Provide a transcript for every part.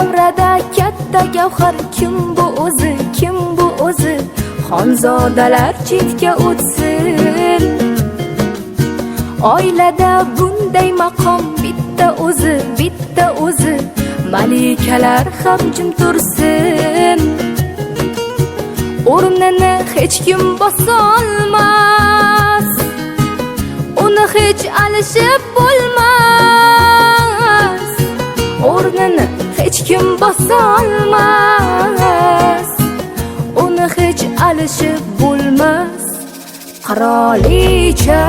davrada katta gavhar kim bu o'zi, kim bu o'zi? Xonzodalar chetga o'tsin. Oilada bunday maqom bitta o'zi, bitta o'zi. Malikalar ham jim tursin. O'rnini hech kim bosolmas, uni hech alishib bo'lmas. O'rnini hech kim bosolmas, uni hech alishib bo'lmas. Qirolicha,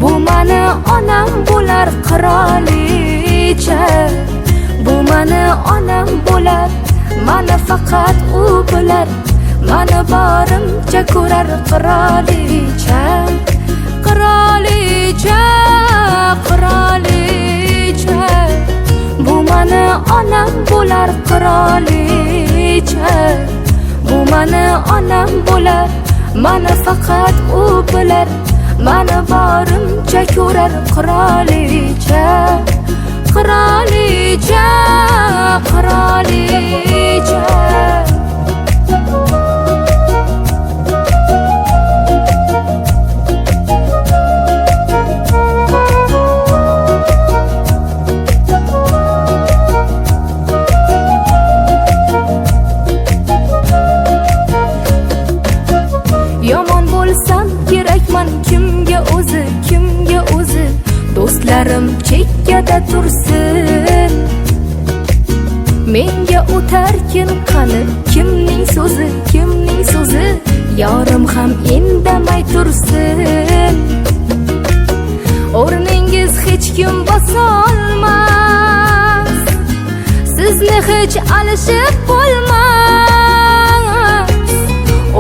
bu mani onam bo'lar. Qirolicha, bu mani onam bo'lar. Mani faqat u bilar, mani borimcha ko'rar. Qirolicha, qirolicha, qirolicha, bu mani onam bo'lar. Qirolicha, bu mani onam bo'lar. Mani faqat u bilar, mani borimcha ko'rar. Qirolicha, qirolicha, qirolicha. Yomon bo'lsam kerakman kimga o'zi, kimga o'zi? Do'stlarim chekkada tursin. Menga o'tarkin qani kimning so'zi, kimning so'zi? Yorim ham indamay tursin. O'rningiz hech kim bosolmas, sizni hech alishib bo'lmas.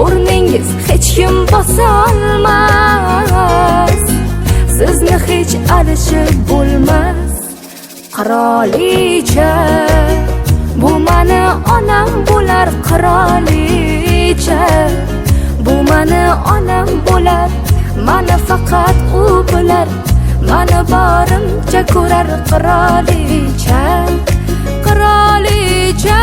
O'rningiz hech kim bosolmas, sizni hech alishib bo'lmas. Qirolicha, bu mani onam bo'lar. Qirolicha, bu mani onam bo'lar. Mani faqat u bilar, mani borimcha ko'rar. Qirolicha, qirolicha.